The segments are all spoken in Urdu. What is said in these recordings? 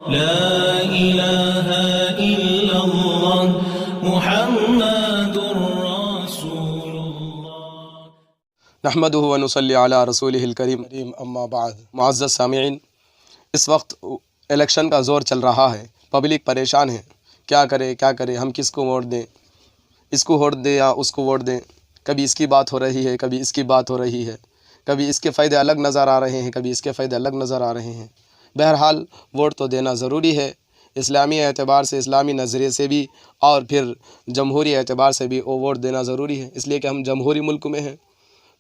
لا إله إلا الله محمد رسول الله نحمدہ و نصلی علی رسولہ الکریم اما بعد۔ معزز سامعین، اس وقت الیکشن کا زور چل رہا ہے، پبلک پریشان ہے، کیا کرے ہم کس کو ووٹ دیں، اس کو ووٹ دیں یا اس کو ووٹ دیں۔ کبھی اس کی بات ہو رہی ہے، کبھی اس کی بات ہو رہی ہے، کبھی اس کے فائدے الگ نظر آ رہے ہیں، کبھی اس کے فائدے الگ نظر آ رہے ہیں۔ بہرحال ووٹ تو دینا ضروری ہے، اسلامی اعتبار سے، اسلامی نظریے سے بھی، اور پھر جمہوری اعتبار سے بھی وہ ووٹ دینا ضروری ہے، اس لیے کہ ہم جمہوری ملک میں ہیں۔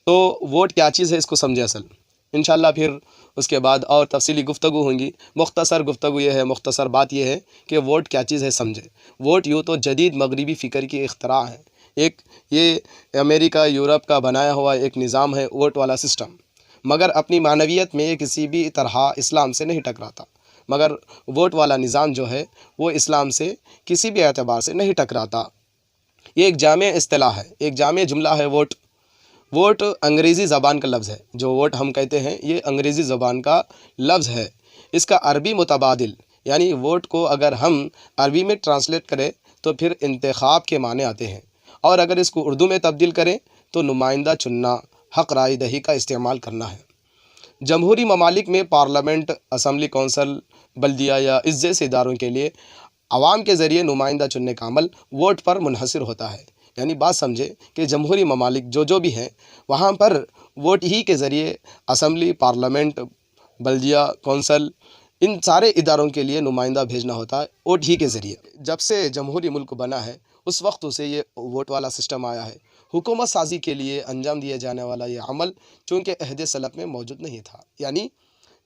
تو ووٹ کیا چیز ہے اس کو سمجھے اصل، انشاءاللہ پھر اس کے بعد اور تفصیلی گفتگو ہوں گی۔ مختصر گفتگو یہ ہے، مختصر بات یہ ہے کہ ووٹ کیا چیز ہے سمجھے۔ ووٹ یوں تو جدید مغربی فکر کی اختراع ہے، یہ امریکہ یورپ کا بنایا ہوا ایک نظام ہے، ووٹ والا سسٹم، مگر اپنی معنویت میں یہ کسی بھی طرح اسلام سے نہیں ٹکراتا۔ مگر ووٹ والا نظام جو ہے وہ اسلام سے کسی بھی اعتبار سے نہیں ٹکراتا۔ یہ ایک جامع اصطلاح ہے، ایک جامع جملہ ہے ووٹ۔ ووٹ انگریزی زبان کا لفظ ہے، جو ووٹ ہم کہتے ہیں یہ انگریزی زبان کا لفظ ہے۔ اس کا عربی متبادل، یعنی ووٹ کو اگر ہم عربی میں ٹرانسلیٹ کریں تو پھر انتخاب کے معنی آتے ہیں، اور اگر اس کو اردو میں تبدیل کریں تو نمائندہ چننا، حق رائے دہی کا استعمال کرنا ہے۔ جمہوری ممالک میں پارلیمنٹ، اسمبلی، کونسل، بلدیہ یا اس جیسے اداروں کے لیے عوام کے ذریعے نمائندہ چننے کا عمل ووٹ پر منحصر ہوتا ہے۔ یعنی بات سمجھے کہ جمہوری ممالک جو بھی ہیں وہاں پر ووٹ ہی کے ذریعے اسمبلی، پارلیمنٹ، بلدیہ، کونسل، ان سارے اداروں کے لیے نمائندہ بھیجنا ہوتا ہے ووٹ ہی کے ذریعے۔ جب سے جمہوری ملک بنا ہے اس وقت سے یہ ووٹ والا سسٹم آیا ہے۔ حکومت سازی کے لیے انجام دیا جانے والا یہ عمل چونکہ عہد سلف میں موجود نہیں تھا، یعنی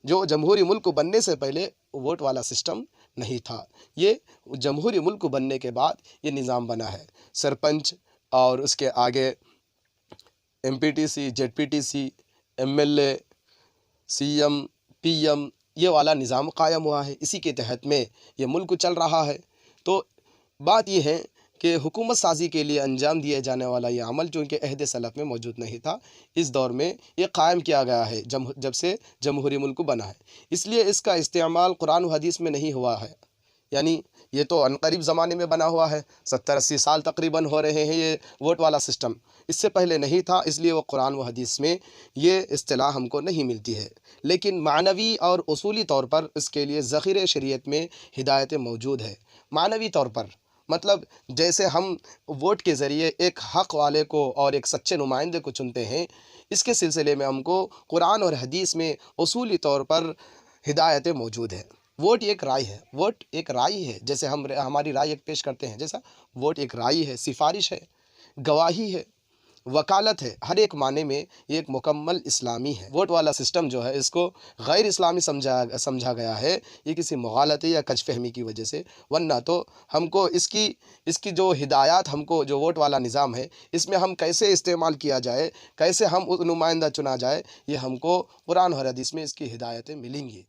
جو جمہوری ملک بننے سے پہلے ووٹ والا سسٹم نہیں تھا، یہ جمہوری ملک بننے کے بعد یہ نظام بنا ہے۔ سرپنچ اور اس کے آگے MPTC، ZPTC، MLA، CM، PM، یہ والا نظام قائم ہوا ہے، اسی کے تحت میں یہ ملک چل رہا ہے۔ تو بات یہ ہے کہ حکومت سازی کے لیے انجام دیا جانے والا یہ عمل چونکہ عہد سلف میں موجود نہیں تھا، اس دور میں یہ قائم کیا گیا ہے جب سے جمہوری ملک بنا ہے۔ اس لیے اس کا استعمال قرآن و حدیث میں نہیں ہوا ہے، یعنی یہ تو عنقریب زمانے میں بنا ہوا ہے، 70-80 سال تقریباً ہو رہے ہیں یہ ووٹ والا سسٹم، اس سے پہلے نہیں تھا، اس لیے وہ قرآن و حدیث میں یہ اصطلاح ہم کو نہیں ملتی ہے۔ لیکن معنوی اور اصولی طور پر اس کے لیے ذخیرہ شریعت میں ہدایتیں موجود ہے۔ معنوی طور پر مطلب جیسے ہم ووٹ کے ذریعے ایک حق والے کو اور ایک سچے نمائندے کو چنتے ہیں، اس کے سلسلے میں ہم کو قرآن اور حدیث میں اصولی طور پر ہدایتیں موجود ہیں۔ ووٹ ایک رائے ہے، ووٹ ایک رائے ہے، جیسے ہم ہماری رائے ایک پیش کرتے ہیں، جیسا ووٹ ایک رائے ہے، سفارش ہے، گواہی ہے، وکالت ہے، ہر ایک معنی میں یہ ایک مکمل اسلامی ہے۔ ووٹ والا سسٹم جو ہے اس کو غیر اسلامی سمجھا گیا ہے، یہ کسی مغالطے یا کج فہمی کی وجہ سے، ورنہ تو ہم کو اس کی جو ہدایات، ہم کو جو ووٹ والا نظام ہے اس میں ہم کیسے استعمال کیا جائے، کیسے ہم نمائندہ چنا جائے، یہ ہم کو قرآن اور حدیث میں اس کی ہدایتیں ملیں گی۔